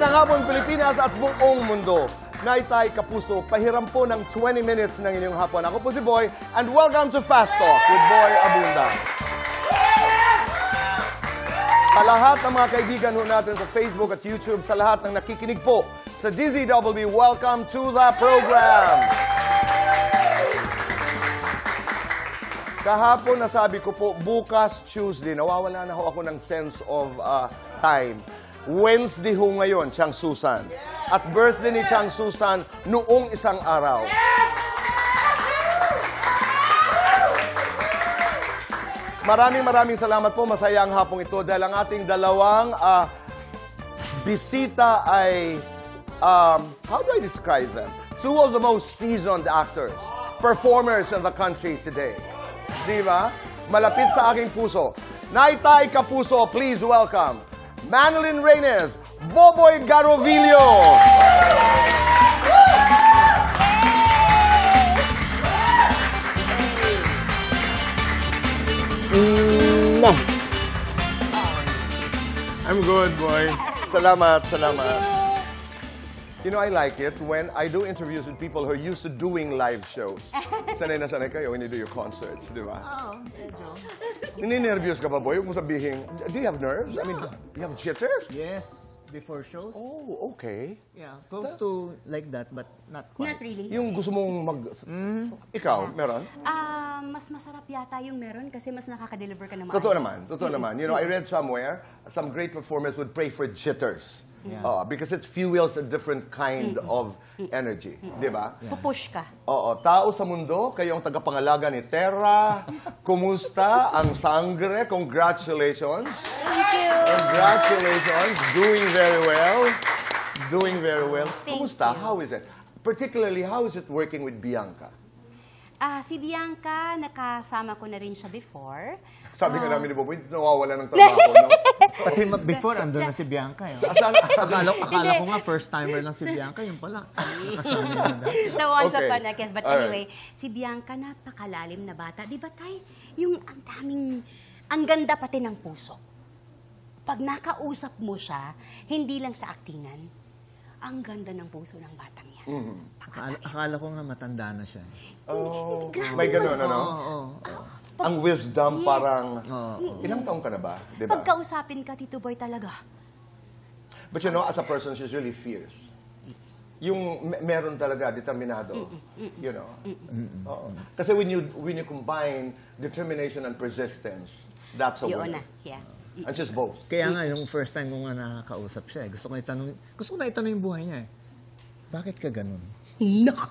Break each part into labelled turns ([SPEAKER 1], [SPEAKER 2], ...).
[SPEAKER 1] Magandang hapon, Pilipinas at buong mundo. Naitay Kapuso, pahiram po ng 20 minutes ng inyong hapon. Ako po si Boy, and welcome to Fast Talk with Boy Abunda. Sa lahat ng mga kaibigan ho natin sa Facebook at YouTube, sa lahat ng nakikinig po sa DZWB, welcome to the program. Kahapon nasabi ko po, bukas Tuesday, nawawala na ho ako ng sense of time. Wednesday ho ngayon, Chang Susan. At birthday ni Chang Susan noong isang araw. Maraming salamat po. Masaya ang hapong ito dahil ang ating dalawang bisita ay, how do I describe them? Two of the most seasoned actors, performers in the country today. Di ba? Malapit sa aking puso. Naitay Kapuso, please welcome Manilyn Reynes, Boboy Garovillo. I'm good, boy. Salamat. You know, I like it when I do interviews with people who are used to doing live shows. Sanay na sanay kayo when you do your concerts, di ba?
[SPEAKER 2] Oo, medyo.
[SPEAKER 1] Nini-nervyos ka ba, boy? Huwag mo sabihin, do you have nerves? I mean, you have jitters?
[SPEAKER 2] Yes, before shows.
[SPEAKER 1] Oh, okay.
[SPEAKER 2] Yeah, close to like that, but not quite.
[SPEAKER 3] Not really.
[SPEAKER 1] Yung gusto mong mag... Ikaw, meron?
[SPEAKER 3] Mas masarap yata yung meron kasi mas nakaka-deliver ka naman.
[SPEAKER 1] Totoo naman. You know, I read somewhere, some great performers would pray for jitters.
[SPEAKER 2] Yeah.
[SPEAKER 1] Because it fuels a different kind of energy. Di ba?
[SPEAKER 3] Yeah. Pupush ka.
[SPEAKER 1] Oo. Tao sa mundo, kayong tagapangalaga ni Terra. Kumusta ang sangre? Congratulations.
[SPEAKER 3] Thank you.
[SPEAKER 1] Congratulations. Doing very well.
[SPEAKER 3] Thank
[SPEAKER 1] Kumusta?
[SPEAKER 3] you.
[SPEAKER 1] How is it? Particularly, how is it working with Bianca?
[SPEAKER 3] Si Bianca, nakasama ko na rin siya before.
[SPEAKER 1] Sabi nga namin ni Bobo, hindi nawawala ng trabaho, no?
[SPEAKER 2] Pati before, andun na si Bianca. Eh. Akala ko nga, first-timer lang si Bianca. Yung pala, nakasama niya na.
[SPEAKER 3] So, once upon a guest. But
[SPEAKER 1] Alright.
[SPEAKER 3] anyway, si Bianca, napakalalim na bata. Di ba, Tay? Yung ang daming, ang ganda pati ng puso. Pag nakausap mo siya, hindi lang sa aktingan, ang ganda ng puso ng batang yan.
[SPEAKER 2] Akala ko nga matanda na siya.
[SPEAKER 1] Oh, may ganun, ano?
[SPEAKER 2] Oo.
[SPEAKER 1] Ang wisdom
[SPEAKER 3] Yes.
[SPEAKER 1] parang, ilang taong ka na ba? Diba?
[SPEAKER 3] Pagkausapin ka, Tito Boy, talaga.
[SPEAKER 1] But you know, as a person, she's really fierce. Yung meron talaga, determinado. You know? Oo. Kasi when you combine determination and persistence, that's a
[SPEAKER 3] Yun
[SPEAKER 1] winner.
[SPEAKER 3] na, yeah.
[SPEAKER 1] And she's both.
[SPEAKER 2] Kaya nga, yung first time ko nga nakakausap siya, gusto ko na itanong yung buhay niya eh. Bakit ka ganun?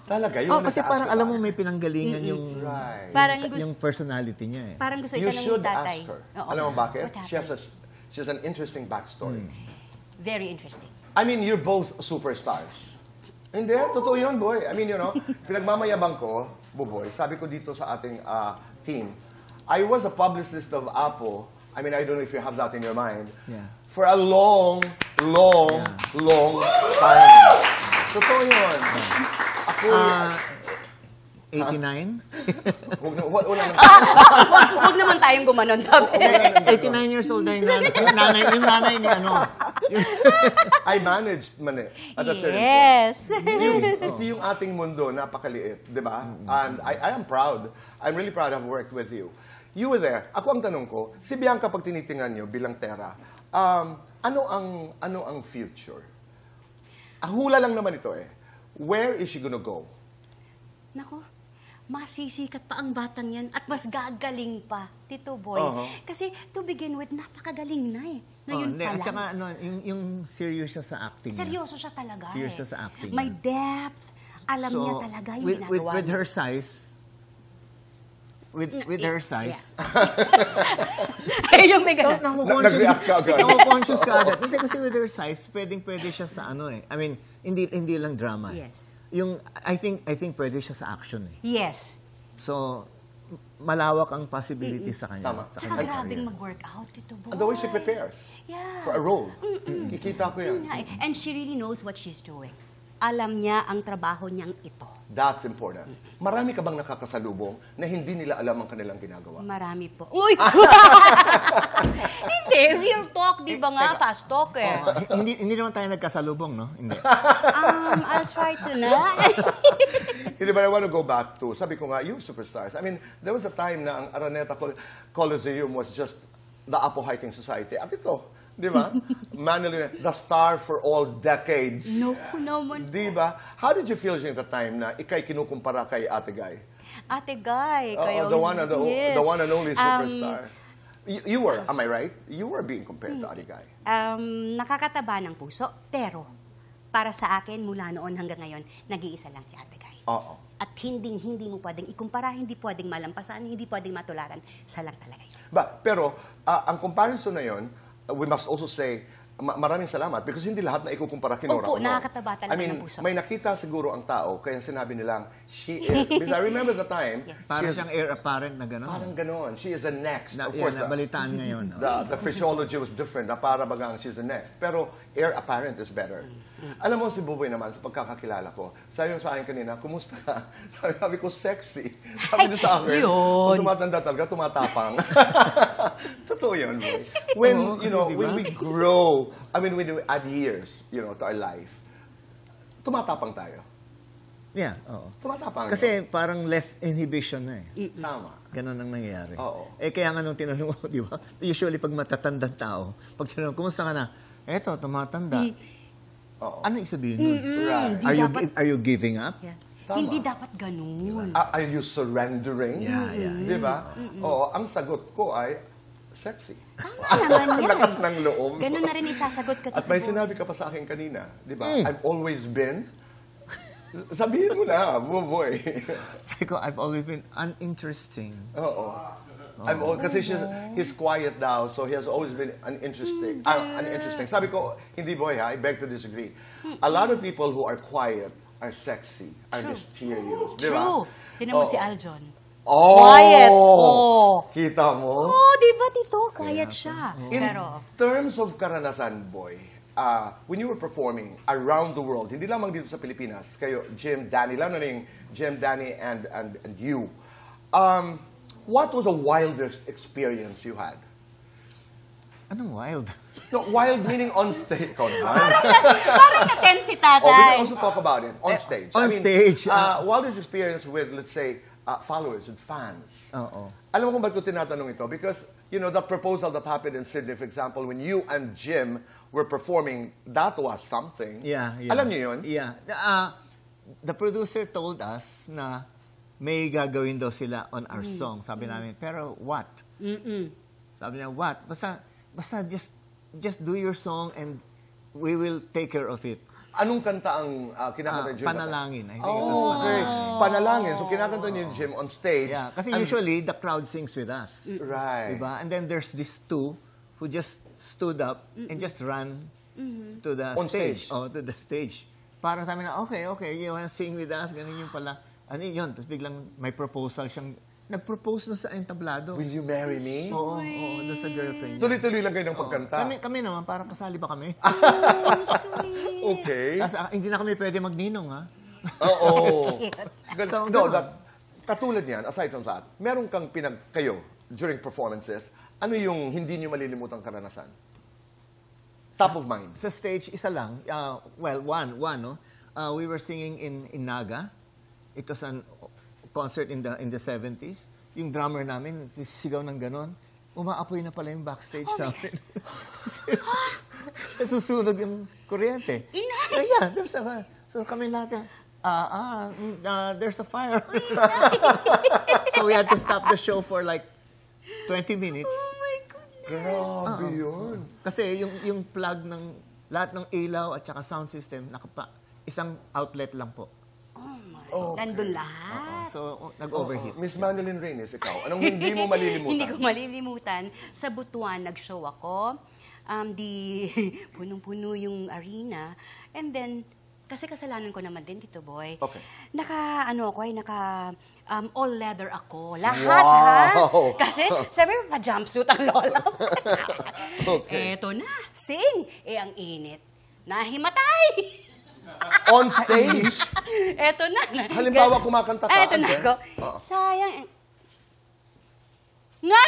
[SPEAKER 1] Talaga, yun.
[SPEAKER 2] Kasi parang alam mo may pinanggalingan yung,
[SPEAKER 1] Right.
[SPEAKER 3] Parang
[SPEAKER 2] yung personality niya eh.
[SPEAKER 3] Parang gusto
[SPEAKER 1] You
[SPEAKER 3] itanong
[SPEAKER 1] should
[SPEAKER 3] ni tatay.
[SPEAKER 1] ask her.
[SPEAKER 3] Oo.
[SPEAKER 1] Alam mo bakit?
[SPEAKER 3] What happened?
[SPEAKER 1] She has an interesting backstory.
[SPEAKER 3] Very interesting.
[SPEAKER 1] I mean, you're both superstars. Hindi, totoo yun, boy. I mean, you know, pinagmamayabang ko, Buboy, sabi ko dito sa ating team, I was a publicist of Apple. I mean, I don't know if you have that in your mind.
[SPEAKER 2] Yeah.
[SPEAKER 1] For a long time. Totoo yun. Ako,
[SPEAKER 2] 89?
[SPEAKER 3] Huwag naman tayong gumanon, sabi.
[SPEAKER 2] 89 years old na yung nanay ni ano.
[SPEAKER 1] I managed man eh, at a certain point.
[SPEAKER 3] Yes.
[SPEAKER 1] Ito yung ating mundo, napakaliit, di ba? And I am proud. I'm really proud I've worked with you. You were there. Ako ang tanong ko, si Bianca pag tinitingnan niyo bilang Terra, ano ang future? Hula lang naman ito eh. Where is she gonna go?
[SPEAKER 3] Nako, masisikat pa ang batang yan at mas gagaling pa, Tito Boy. Kasi to begin with, napakagaling na eh. Ngayon pa
[SPEAKER 2] At
[SPEAKER 3] lang.
[SPEAKER 2] saka yung serious siya sa acting niya.
[SPEAKER 3] Seryoso siya talaga
[SPEAKER 2] Serious siya sa acting
[SPEAKER 3] May
[SPEAKER 2] niya.
[SPEAKER 3] depth. Alam niya talaga yung ginagawa
[SPEAKER 2] with
[SPEAKER 3] niya.
[SPEAKER 2] her size, with her size,
[SPEAKER 3] Ay, yung may ganun.
[SPEAKER 1] Nag-react ka agad.
[SPEAKER 2] Naku-conscious ka agad. Hindi kasi with her size, pwede siya sa ano eh. I mean, hindi lang drama eh.
[SPEAKER 3] Yes.
[SPEAKER 2] Yung, I think pwede siya sa action eh.
[SPEAKER 3] Yes.
[SPEAKER 2] So, malawak ang possibility sa kanya.
[SPEAKER 1] Tama.
[SPEAKER 2] Sa
[SPEAKER 3] Tsaka
[SPEAKER 2] kanyang
[SPEAKER 3] grabing
[SPEAKER 2] career.
[SPEAKER 3] mag-workout, Tito Boy.
[SPEAKER 1] And the way she prepares
[SPEAKER 3] Yeah.
[SPEAKER 1] for a role. Kikita ko yan.
[SPEAKER 3] Yun nga eh. And she really knows what she's doing. Alam niya ang trabaho niyang ito.
[SPEAKER 1] That's important. Marami ka bang nakakasalubong na hindi nila alam ang kanilang ginagawa?
[SPEAKER 3] Marami po. Uy! Hindi, real talk, di ba nga? Fast talk eh.
[SPEAKER 2] Hindi naman tayo nagkasalubong, no? Hindi.
[SPEAKER 3] I'll try to na.
[SPEAKER 1] Hindi ba, I want to go back to, sabi ko nga, yung superstars. I mean, there was a time na ang Araneta Coliseum was just the Apo Hiking Society. At ito, di ba? Manilyn, the star for all decades.
[SPEAKER 3] No ko naman.
[SPEAKER 1] Di ba? How did you feel during the time na ikay kinukumpara kay Ate Guy?
[SPEAKER 3] Ate Guy,
[SPEAKER 1] Oo,
[SPEAKER 3] kayo.
[SPEAKER 1] the one and only superstar. You were, am I right? You were being compared to Ate Guy.
[SPEAKER 3] Nakakataba ng puso, pero para sa akin, mula noon hanggang ngayon, nag-iisa lang si Ate Guy.
[SPEAKER 1] Oo.
[SPEAKER 3] At hindi mo pwedeng ikumpara, hindi pwedeng malampasan, hindi pwedeng matularan. Siya lang talaga yun.
[SPEAKER 1] Pero, ang comparison na yon, we must also say, maraming salamat because hindi lahat na ikukumpara kinora
[SPEAKER 3] Opo,
[SPEAKER 1] ko. No?
[SPEAKER 3] nakakataba talaga ng puso.
[SPEAKER 1] May nakita siguro ang tao, kaya sinabi nilang, she is, because I remember the time,
[SPEAKER 2] Parang siyang heir apparent na gano'n.
[SPEAKER 1] parang ganon, she is the next. Of
[SPEAKER 2] Yan,
[SPEAKER 1] course,
[SPEAKER 2] nabalitaan ngayon. No?
[SPEAKER 1] the physiology was different, na para bagang she's the next. Pero heir apparent is better. Alam mo si Buboy naman, sa pagkakakilala ko, sabi mo sa akin kanina, kumusta ka? Sabi ko, sexy. Sabi niya sa akin, kung tumatanda talaga, tumatapang. Totoo yun, boy. When, when we grow, I mean, when we add years, to our life, tumatapang tayo.
[SPEAKER 2] Yeah, oo.
[SPEAKER 1] Tumatapang.
[SPEAKER 2] Kasi parang less inhibition na eh.
[SPEAKER 1] Tama.
[SPEAKER 2] Ganon ang nangyayari.
[SPEAKER 1] Oo.
[SPEAKER 2] Kaya nga nung tinanong mo, di ba? Usually pag matatandang tao, pag tinanong, kumusta ka na? Eto, tumatanda.
[SPEAKER 1] Oo.
[SPEAKER 2] Ano yung sabihin nun?
[SPEAKER 1] Right.
[SPEAKER 2] Are you giving up?
[SPEAKER 3] Yeah.
[SPEAKER 1] Tama.
[SPEAKER 3] Hindi dapat ganun.
[SPEAKER 1] Are you surrendering?
[SPEAKER 2] Yeah.
[SPEAKER 1] Di ba? Oo, ang sagot ko ay sexy.
[SPEAKER 3] Tama naman yan.
[SPEAKER 1] Lakas ng loob.
[SPEAKER 3] Ganun na rin isasagot ka.
[SPEAKER 1] At may sinabi ka pa sa akin kanina, di ba? I've always been. Sabihin mo na, Buboy.
[SPEAKER 2] Sabi ko, I've always been uninteresting.
[SPEAKER 1] Oo. Kasi he's quiet now, so he has always been uninteresting. Sabi ko, hindi boy ha, I beg to disagree. A lot of people who are quiet are sexy, are mysterious. Di ba?
[SPEAKER 3] True. Tinan mo si Aljon.
[SPEAKER 1] Quiet.
[SPEAKER 3] Oh.
[SPEAKER 1] Kita mo?
[SPEAKER 3] Oh, di ba Tito? Quiet siya.
[SPEAKER 1] In
[SPEAKER 3] Pero,
[SPEAKER 1] terms of karanasan, boy, when you were performing around the world, hindi lamang dito sa Pilipinas, kayo, Jim, Danny, lalo na yung Jim, Danny, and you, what was the wildest experience you had?
[SPEAKER 2] Anong wild?
[SPEAKER 1] No, wild meaning on stage.
[SPEAKER 3] parang na-tense si
[SPEAKER 1] We can
[SPEAKER 3] tatay.
[SPEAKER 1] also talk about it on stage.
[SPEAKER 2] On stage,
[SPEAKER 1] wildest experience with, let's say, followers and fans.
[SPEAKER 2] Oo.
[SPEAKER 1] Alam mo kung ba't ko tinatanong ito? Because, that proposal that happened in Sydney, for example, when you and Jim were performing, that was something.
[SPEAKER 2] Yeah.
[SPEAKER 1] Alam niyo yun?
[SPEAKER 2] Yeah. The producer told us na may gagawin daw sila on our song. Sabi namin, pero what? Sabi niya, what? Basta just do your song and we will take care of it.
[SPEAKER 1] Anong kanta ang kinakanta ni Jim?
[SPEAKER 2] Panalangin. I think it was
[SPEAKER 1] Okay.
[SPEAKER 2] Panalangin.
[SPEAKER 1] Panalangin. So kinakanta niyo Jim on stage.
[SPEAKER 2] Yeah, kasi usually the crowd sings with us.
[SPEAKER 1] Right.
[SPEAKER 2] Diba? And then there's these two who just stood up and just ran to the
[SPEAKER 1] On
[SPEAKER 2] stage.
[SPEAKER 1] stage.
[SPEAKER 2] Oh, to the stage. Parang sabi na, okay, you wanna sing with us? Ganun yung pala. Ano yun? Tapos biglang may proposal siyang, nag-propose na sa entablado.
[SPEAKER 1] Will you marry me?
[SPEAKER 2] Oo, doon sa girlfriend niya.
[SPEAKER 1] Tuloy-tuloy lang kayo ng pagkanta.
[SPEAKER 2] Kami naman, parang kasali ba kami?
[SPEAKER 1] Okay.
[SPEAKER 2] Tapos hindi na kami pwede magninong, ha?
[SPEAKER 1] Oo.
[SPEAKER 2] So,
[SPEAKER 1] No,
[SPEAKER 2] ganun.
[SPEAKER 1] katulad niyan, aside from that, meron kang kayo, during performances, ano yung hindi niyo malilimutang karanasan? Top of mind.
[SPEAKER 2] Sa stage, isa lang. One, no? We were singing in Naga. It was an concert in the 70s. Yung drummer namin, sisigaw ng ganon. Umaapoy na pala yung backstage namin. Nasusunog yung kuryente. Yeah, so kami lahat, there's a fire. So we had to stop the show for like 20 minutes.
[SPEAKER 3] Oh my goodness.
[SPEAKER 1] Grabe yun.
[SPEAKER 2] Kasi yung plug ng lahat ng ilaw at saka sound system, isang outlet lang po.
[SPEAKER 3] Nandun lahat.
[SPEAKER 2] So, nag-overheat.
[SPEAKER 1] Miss Manilyn Reyes, ikaw, anong hindi mo malilimutan?
[SPEAKER 3] Hindi ko malilimutan. Sa Butuan, nag-show ako. Punong-puno yung arena. And then, kasi kasalanan ko naman din, Tito Boy.
[SPEAKER 1] Okay.
[SPEAKER 3] All leather ako. Lahat, ha?
[SPEAKER 1] Wow!
[SPEAKER 3] Kasi, sabi mo, pa-jumpsuit ang lola mo.
[SPEAKER 1] Okay.
[SPEAKER 3] Eto na, sing. Ang init. Nahimatay!
[SPEAKER 1] On stage?
[SPEAKER 3] Eto na.
[SPEAKER 1] Halimbawa, kumakanta ka.
[SPEAKER 3] Eto na ako. Sayang. Nga,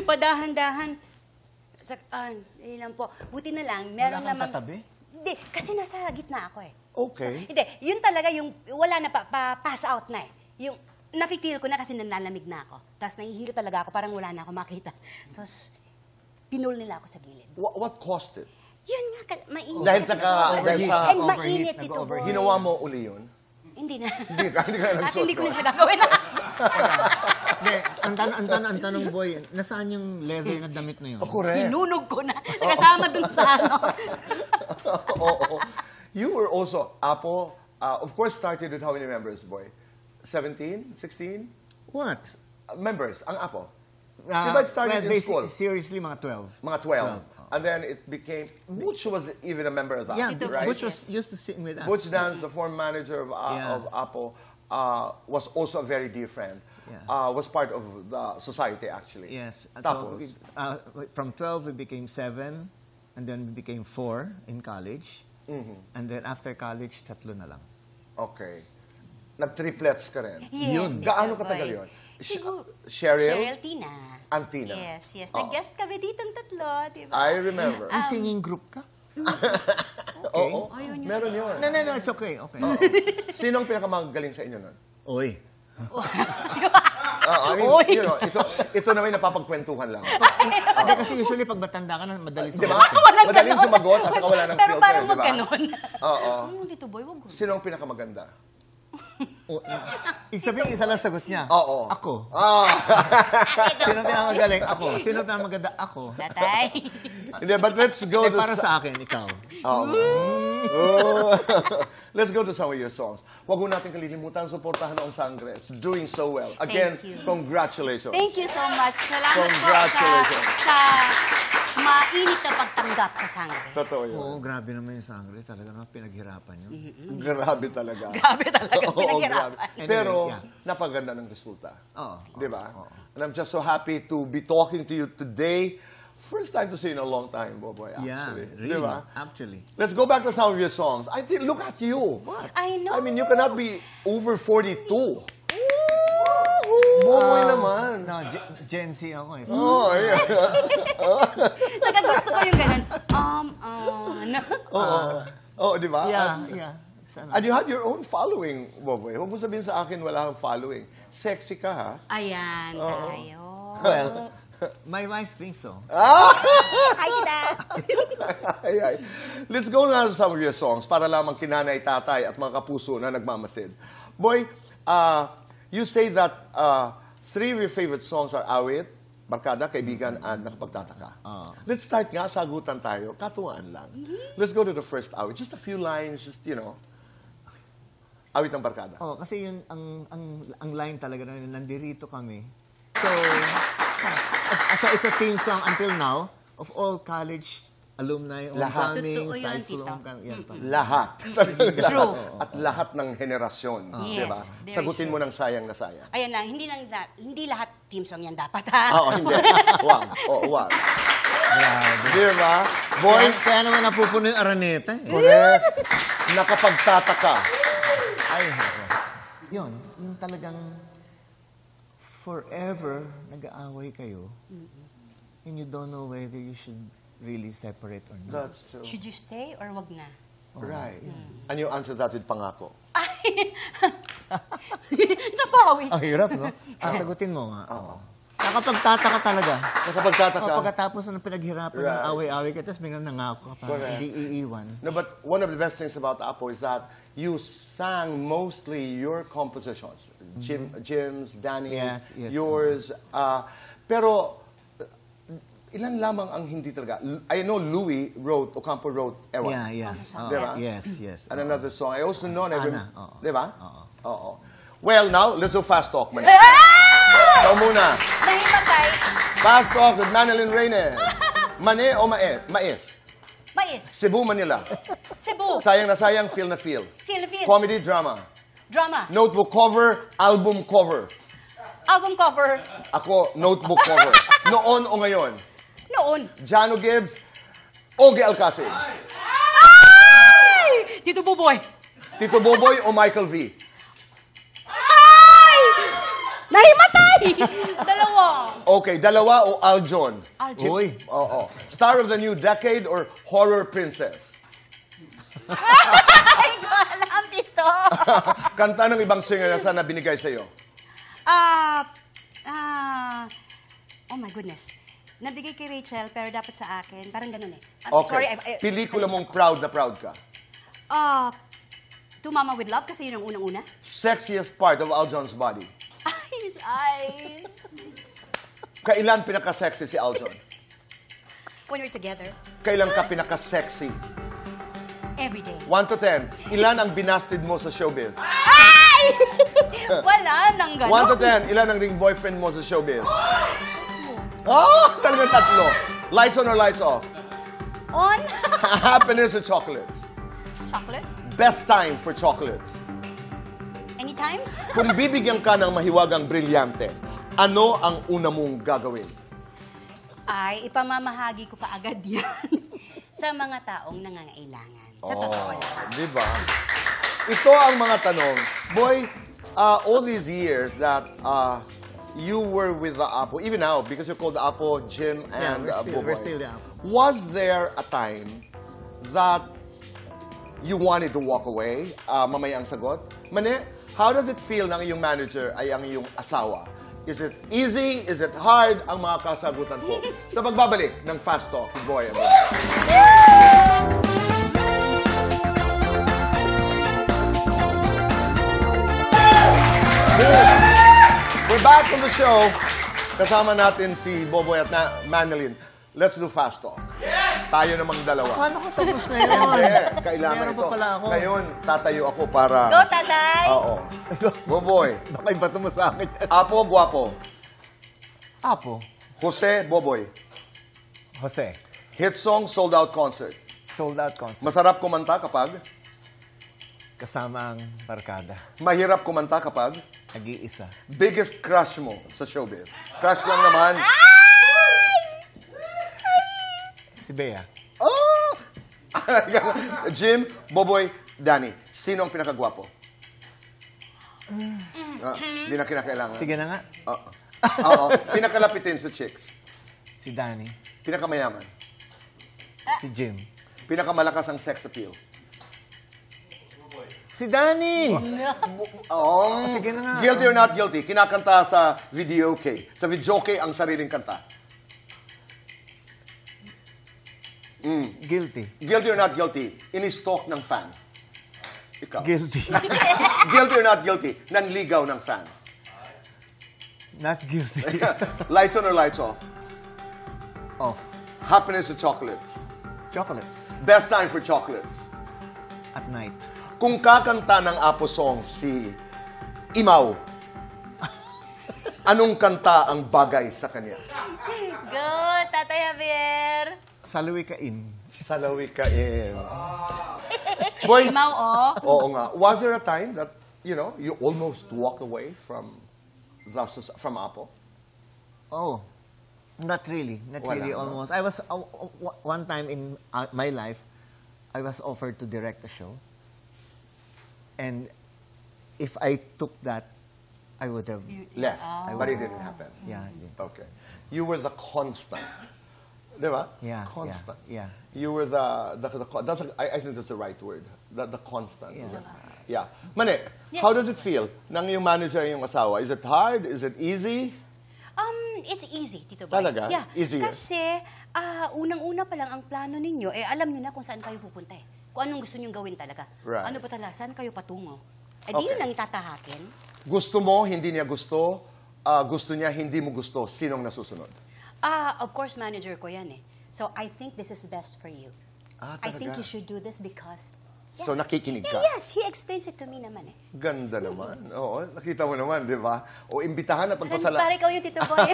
[SPEAKER 3] padahan-dahan. Yun lang po. Buti na lang, meron
[SPEAKER 2] Wala kang
[SPEAKER 3] naman...
[SPEAKER 2] katabi?
[SPEAKER 3] Hindi, kasi nasa gitna ako eh.
[SPEAKER 1] Okay.
[SPEAKER 3] Hindi, yun talaga yung wala na pass out na eh. Yung nafe-feel ko na kasi nalalamig na ako. Tapos nahihilo talaga ako, parang wala na ako makita. Tapos pinul nila ako sa gilid.
[SPEAKER 1] What caused it?
[SPEAKER 3] Yun nga, mainit.
[SPEAKER 1] Dahil
[SPEAKER 3] kasi
[SPEAKER 1] sa-
[SPEAKER 3] sobrang-
[SPEAKER 1] dahil sa-
[SPEAKER 3] And
[SPEAKER 2] overheat,
[SPEAKER 3] mainit ito,
[SPEAKER 2] nag-overheat.
[SPEAKER 3] boy.
[SPEAKER 1] Ginawa mo uli yun?
[SPEAKER 3] Hindi na.
[SPEAKER 1] Hindi ka
[SPEAKER 3] At
[SPEAKER 1] nagsuot
[SPEAKER 3] hindi ko na
[SPEAKER 1] nun.
[SPEAKER 3] siya gagawin.
[SPEAKER 2] Hindi, ang tanong, boy, nasaan yung leather na damit na yun?
[SPEAKER 1] Correct.
[SPEAKER 3] Sinunog ko na. Nakasama dun sa ano.
[SPEAKER 1] Oo. You were also, Apo, of course, started with how many members, boy? 17? 16?
[SPEAKER 2] What?
[SPEAKER 1] Members, ang Apo. Diba it started in school?
[SPEAKER 2] Seriously, mga 12.
[SPEAKER 1] Mga 12. And then it became, Butch was even a member of that,
[SPEAKER 2] Yeah,
[SPEAKER 1] right?
[SPEAKER 2] Butch was used to sing with us.
[SPEAKER 1] Butch Dance, the former manager of
[SPEAKER 2] Yeah.
[SPEAKER 1] Apo, was also a very dear friend.
[SPEAKER 2] Yeah.
[SPEAKER 1] Was part of the society, actually.
[SPEAKER 2] Yes. And
[SPEAKER 1] Tapos?
[SPEAKER 2] so, from 12, we became 7, and then we became 4 in college. And then after college, 3 na lang.
[SPEAKER 1] Okay. Nag-triplets ka rin.
[SPEAKER 3] Yes,
[SPEAKER 2] Yun.
[SPEAKER 1] Gaano
[SPEAKER 3] Tito
[SPEAKER 1] katagal
[SPEAKER 3] Boy.
[SPEAKER 1] yun?
[SPEAKER 3] Siguro.
[SPEAKER 1] Cheryl?
[SPEAKER 3] Cheryl Tina.
[SPEAKER 1] Antina.
[SPEAKER 3] Yes, yes.
[SPEAKER 1] Oo.
[SPEAKER 3] Nag-guest kami ditong tatlo, di ba?
[SPEAKER 1] I remember.
[SPEAKER 2] May singing group ka?
[SPEAKER 1] Oo.
[SPEAKER 3] Ayun yun.
[SPEAKER 1] Meron yun.
[SPEAKER 2] No, it's okay. Okay.
[SPEAKER 1] Sino ang pinakamagaling sa inyo nun?
[SPEAKER 2] Oy.
[SPEAKER 1] I mean,
[SPEAKER 3] Oy.
[SPEAKER 1] you know, ito na may napapagkwentuhan lang.
[SPEAKER 2] Hindi, kasi usually pag matanda ka na, madali
[SPEAKER 1] Di ba?
[SPEAKER 2] sumagot.
[SPEAKER 1] Madaling sumagot at saka wala ng
[SPEAKER 3] Pero
[SPEAKER 1] filter,
[SPEAKER 3] parang
[SPEAKER 1] di
[SPEAKER 3] wag
[SPEAKER 1] ba?
[SPEAKER 3] ganun.
[SPEAKER 1] Oo.
[SPEAKER 3] Tito Boy, wag ganun.
[SPEAKER 1] Sino ang pinakamaganda?
[SPEAKER 2] Ibig sabihin, isa lang sagot niya.
[SPEAKER 1] Oo.
[SPEAKER 2] Ako.
[SPEAKER 1] Ah.
[SPEAKER 2] Sino ang pinakamagaling? Ako. Sino ang pinakamaganda? Ako.
[SPEAKER 3] Tatay.
[SPEAKER 1] Hindi, but let's go to...
[SPEAKER 2] Para sa akin, ikaw.
[SPEAKER 1] Oo. Oh. Let's go to some of your songs. Huwag mo natin kalilimutan, suportahan ang Sangre. It's doing so well. Again,
[SPEAKER 3] Thank you.
[SPEAKER 1] congratulations.
[SPEAKER 3] Thank you so much. Salamat
[SPEAKER 1] Congratulations.
[SPEAKER 3] po sa mainit na pagtanggap sa sangre.
[SPEAKER 1] Totoo yun.
[SPEAKER 2] Oo, grabe naman yung sangre. Talaga naman, pinaghirapan yun.
[SPEAKER 1] Grabe talaga.
[SPEAKER 3] Grabe talaga,
[SPEAKER 1] Oo,
[SPEAKER 3] pinaghirapan.
[SPEAKER 1] grabe.
[SPEAKER 2] Anyway,
[SPEAKER 1] Pero,
[SPEAKER 2] yeah.
[SPEAKER 1] napaganda ng resulta.
[SPEAKER 2] Oo.
[SPEAKER 1] Di ba? And I'm just so happy to be talking to you today. First time to see you in a long time, Boboy,
[SPEAKER 2] Yeah,
[SPEAKER 1] actually.
[SPEAKER 2] really.
[SPEAKER 1] Di ba?
[SPEAKER 2] Actually.
[SPEAKER 1] Let's go back to some of your songs. I think, look at you. What?
[SPEAKER 3] I know.
[SPEAKER 1] I mean, you cannot be over 42. Boboy naman.
[SPEAKER 2] No, Gen Z ako eh.
[SPEAKER 1] Oh, yeah.
[SPEAKER 3] Saka gusto ko yung ganun.
[SPEAKER 1] Oh, di ba?
[SPEAKER 2] Yeah. It's ano.
[SPEAKER 1] And you had your own following, Boboy. Huwag mo sabihin sa akin wala kang following. Sexy ka, ha?
[SPEAKER 3] Ayan, tayo.
[SPEAKER 2] Well, my wife thinks so.
[SPEAKER 3] Hi, kita.
[SPEAKER 1] Ay, ay. Let's go na to some of your songs para lamang kinanay, tatay at mga kapuso na nagmamasid. Boy, you say that 3 of your favorite songs are Awit, Barkada, Kaibigan, and Nakapagtataka. Let's start nga, sagutan tayo, katuwaan lang. Let's go to the first Awit. Just a few lines, just, you know. Awit ng Barkada.
[SPEAKER 2] Oh, kasi yun, ang line talaga na nandirito kami. So it's a theme song until now of all college alumni,
[SPEAKER 1] Lahat.
[SPEAKER 2] homecoming,
[SPEAKER 3] Totoo yun,
[SPEAKER 2] high school
[SPEAKER 3] tito.
[SPEAKER 2] homecoming. Yan pala.
[SPEAKER 1] Lahat.
[SPEAKER 3] True.
[SPEAKER 1] At lahat ng henerasyon.
[SPEAKER 3] Yes,
[SPEAKER 1] Di ba?
[SPEAKER 3] very
[SPEAKER 1] Sagutin
[SPEAKER 3] true.
[SPEAKER 1] mo ng sayang na sayang.
[SPEAKER 3] Ayan lang, hindi lahat team song yan dapat, ha?
[SPEAKER 1] Oo, hindi. Wag. Oo, wag. Di ba? Boy,
[SPEAKER 2] Kaya naman napupuno yung araneta. Eh.
[SPEAKER 1] correct. Nakapagtataka.
[SPEAKER 2] Ay, nako. Yun, yung talagang forever nag-aaway kayo and you don't know whether you should really separate or not.
[SPEAKER 1] That's true.
[SPEAKER 3] Should you stay or wag na?
[SPEAKER 1] Right. And you answer that with pangako.
[SPEAKER 3] Ay! Napawis.
[SPEAKER 2] Ang hirap, no? Sagutin mo nga. Oo. Nakapagtataka talaga.
[SPEAKER 1] Nakapagtataka.
[SPEAKER 2] Pagkatapos ng pinaghirapan ng
[SPEAKER 1] Right.
[SPEAKER 2] away-away ka, tapos biglang nangako ka pa,
[SPEAKER 1] Correct.
[SPEAKER 2] hindi iiwan.
[SPEAKER 1] No, but one of the best things about Apo is that you sang mostly your compositions. Jim's, Danny's,
[SPEAKER 2] Yes, yes.
[SPEAKER 1] yours. Pero ilan lamang ang hindi talaga. I know Louie wrote, Ocampo wrote Ewan.
[SPEAKER 2] Yeah.
[SPEAKER 1] Di ba?
[SPEAKER 2] Yes.
[SPEAKER 1] And another song. I also know,
[SPEAKER 2] Ana, oo.
[SPEAKER 1] di ba?
[SPEAKER 2] Oo.
[SPEAKER 1] Oo. Well, now, let's do Fast Talk. Muna.
[SPEAKER 3] Ah!
[SPEAKER 1] Ikaw muna.
[SPEAKER 3] Nahimatay.
[SPEAKER 1] Fast Talk with Manilyn Reynes. Mane o mais?
[SPEAKER 3] Mais.
[SPEAKER 1] Cebu, Manila.
[SPEAKER 3] Cebu.
[SPEAKER 1] Sayang na sayang, feel na feel.
[SPEAKER 3] Feel.
[SPEAKER 1] Comedy, drama.
[SPEAKER 3] Drama.
[SPEAKER 1] Notebook cover, album cover.
[SPEAKER 3] Album cover.
[SPEAKER 1] Ako, notebook cover. Noon o ngayon?
[SPEAKER 3] Noon.
[SPEAKER 1] Jano Gibbs, Ogie Alcacid.
[SPEAKER 3] Ay! Tito Buboy.
[SPEAKER 1] Tito Boboy o Michael V?
[SPEAKER 3] Ay! Nahimatay! Dalawa.
[SPEAKER 1] Okay, dalawa o Al Jon?
[SPEAKER 3] Al Jon.
[SPEAKER 2] Uy.
[SPEAKER 1] Oo. Star of the New Decade or Horror Princess?
[SPEAKER 3] Ay, ko alam ito.
[SPEAKER 1] Kanta ng ibang singer na sana binigay sa'yo.
[SPEAKER 3] Oh my goodness. Nabigay kay Rachel, pero dapat sa akin. Parang ganun eh.
[SPEAKER 1] Okay.
[SPEAKER 3] Sorry,
[SPEAKER 1] Pelikula mong proud na proud ka.
[SPEAKER 3] To Mama with Love, kasi yun ang unang-una.
[SPEAKER 1] Sexiest part of Al Jon's body.
[SPEAKER 3] His eyes.
[SPEAKER 1] Kailan pinaka-sexy si Al Jon?
[SPEAKER 3] When we're together.
[SPEAKER 1] Kailan ka pinaka-sexy?
[SPEAKER 3] Every day.
[SPEAKER 1] 1 to 10, ilan ang binasted mo sa showbiz?
[SPEAKER 3] Ay! Wala nang ganun.
[SPEAKER 1] 1 to 10, ilan ang ring boyfriend mo sa showbiz? Oh, talagang tatlo. Lights on or lights off?
[SPEAKER 3] On.
[SPEAKER 1] Happiness or chocolates?
[SPEAKER 3] Chocolates.
[SPEAKER 1] Best time for chocolates?
[SPEAKER 3] Anytime.
[SPEAKER 1] Kung bibigyan ka ng mahiwagang brilyante, ano ang una mong gagawin?
[SPEAKER 3] Ay, ipamamahagi ko pa agad yan sa mga taong nangangailangan. Sa totoo lang.
[SPEAKER 1] Di ba? Ito ang mga tanong. Boy, all these years that you were with the Apo, even now, because you're called Apo, Jim, and
[SPEAKER 2] we're
[SPEAKER 1] Boboy,
[SPEAKER 2] still the Apo.
[SPEAKER 1] was there a time that you wanted to walk away? Mamaya ang sagot. Mane, how does it feel na ang iyong manager ay ang iyong asawa? Is it easy? Is it hard? Ang mga kasagutan ko sa pagbabalik ng Fast Talk with Boy and Boy. We're back on the show. Kasama natin si Boboy at Manilyn. Let's do Fast Talk. Tayo namang dalawa.
[SPEAKER 2] Paano ko tapos na yun?
[SPEAKER 1] Hindi, kailangan
[SPEAKER 2] Meron
[SPEAKER 1] ito.
[SPEAKER 2] pa pala ako.
[SPEAKER 1] Ngayon, tatayo ako para...
[SPEAKER 3] Go, tatay!
[SPEAKER 1] Oo. Boboy.
[SPEAKER 2] Baka ibato mo sa akin.
[SPEAKER 1] Apo, guwapo.
[SPEAKER 2] Apo.
[SPEAKER 1] Jose, Boboy.
[SPEAKER 2] Jose.
[SPEAKER 1] Hit song, sold out concert.
[SPEAKER 2] Sold out concert.
[SPEAKER 1] Masarap kumanta kapag?
[SPEAKER 2] Kasama ang barkada.
[SPEAKER 1] Mahirap kumanta kapag?
[SPEAKER 2] Nag-iisa.
[SPEAKER 1] Biggest crush mo sa showbiz? Crush lang naman.
[SPEAKER 2] Si Bea.
[SPEAKER 1] Oh! Jim, Boboy, Danny. Sino ang pinakagwapo? Di na kinakailangan.
[SPEAKER 2] Sige na nga.
[SPEAKER 1] Oo. Pinakalapitin sa chicks.
[SPEAKER 2] Si Danny.
[SPEAKER 1] Pinakamayaman.
[SPEAKER 2] Si Jim.
[SPEAKER 1] Pinakamalakas ang sex appeal.
[SPEAKER 2] Si Danny!
[SPEAKER 1] Oh,
[SPEAKER 2] sige na nga.
[SPEAKER 1] Guilty or not guilty? Kinakanta sa videoke. Sa videoke ang sariling kanta.
[SPEAKER 2] Guilty.
[SPEAKER 1] Guilty or not guilty? Ini-stalk ng fan. Ikaw.
[SPEAKER 2] Guilty.
[SPEAKER 1] Guilty or not guilty? Nanligaw ng fan.
[SPEAKER 2] Not guilty.
[SPEAKER 1] Lights on or lights off?
[SPEAKER 2] Off.
[SPEAKER 1] Happiness or chocolates?
[SPEAKER 2] Chocolates.
[SPEAKER 1] Best time for chocolates?
[SPEAKER 2] At night.
[SPEAKER 1] Kung kakanta ng Apo song si Imaw, anong kanta ang bagay sa kanya?
[SPEAKER 3] Go, Tatay Javier!
[SPEAKER 2] Salawi ka in.
[SPEAKER 1] Salawi ka Boy,
[SPEAKER 3] Imaw, oh.
[SPEAKER 1] oo nga. Was there a time that, you almost walked away from Apo?
[SPEAKER 2] Oh. Not really. Not
[SPEAKER 1] Wala,
[SPEAKER 2] really,
[SPEAKER 1] no?
[SPEAKER 2] almost. I was, one time in my life, I was offered to direct a show. And if I took that, I would have...
[SPEAKER 1] Left, but it didn't happen.
[SPEAKER 2] Yeah, I did.
[SPEAKER 1] Okay. You were the constant. Diba?
[SPEAKER 2] Yeah,
[SPEAKER 1] Constant.
[SPEAKER 2] yeah.
[SPEAKER 1] You were I think that's the right word. The constant.
[SPEAKER 2] Yeah.
[SPEAKER 1] Yeah. Mane, how does it feel nang yung manager yung asawa? Is it hard? Is it easy?
[SPEAKER 3] It's easy, Tito Boy.
[SPEAKER 1] Talaga?
[SPEAKER 3] Yeah.
[SPEAKER 1] Easier?
[SPEAKER 3] Kasi, unang-una pa lang ang plano ninyo, alam niyo na kung saan kayo pupunta eh. Kung anong gusto niyong gawin talaga.
[SPEAKER 1] Right.
[SPEAKER 3] Ano pa talaga, saan kayo patungo? Di
[SPEAKER 1] Okay.
[SPEAKER 3] yun ang itatahakin.
[SPEAKER 1] Gusto mo, hindi niya gusto. Gusto niya, hindi mo gusto. Sinong nasusunod?
[SPEAKER 3] Of course, manager ko yan eh. So, I think this is best for you. I think
[SPEAKER 1] talaga?
[SPEAKER 3] you should do this because...
[SPEAKER 1] So, nakikinig ka?
[SPEAKER 3] Yes, he explains it to me naman eh.
[SPEAKER 1] Ganda naman. Oo, nakita mo naman, di ba? O, imbitahan at
[SPEAKER 3] Pare ikaw yung Tito Boy.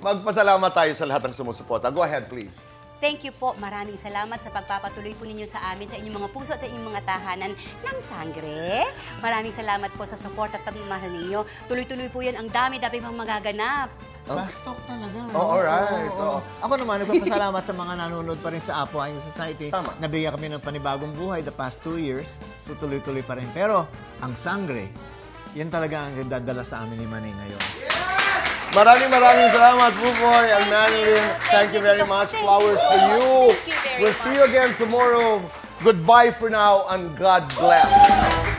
[SPEAKER 1] magpasalamat tayo sa lahat ng sumusuporta. Go ahead, please.
[SPEAKER 3] Thank you po. Maraming salamat sa pagpapatuloy po ninyo sa amin, sa inyong mga puso at sa inyong mga tahanan ng sangre. Maraming salamat po sa support at pagmamahal ninyo. Tuloy-tuloy po yan. Ang dami-dami pang magaganap.
[SPEAKER 2] Fast talk talaga.
[SPEAKER 1] Oh, alright. Oo.
[SPEAKER 2] Ako naman, nagpapasalamat sa mga nanonood pa rin sa Apo Aino Society.
[SPEAKER 1] Tama.
[SPEAKER 2] Nabigyan kami ng panibagong buhay the past 2 years. So tuloy-tuloy pa rin. Pero ang sangre, yan talaga ang dadala sa amin ni Manny ngayon.
[SPEAKER 1] Maraming salamat, Buboy and Manilyn. Thank you very much. Flowers to you.
[SPEAKER 3] Thank you very
[SPEAKER 1] We'll see you again tomorrow. Goodbye for now and God bless.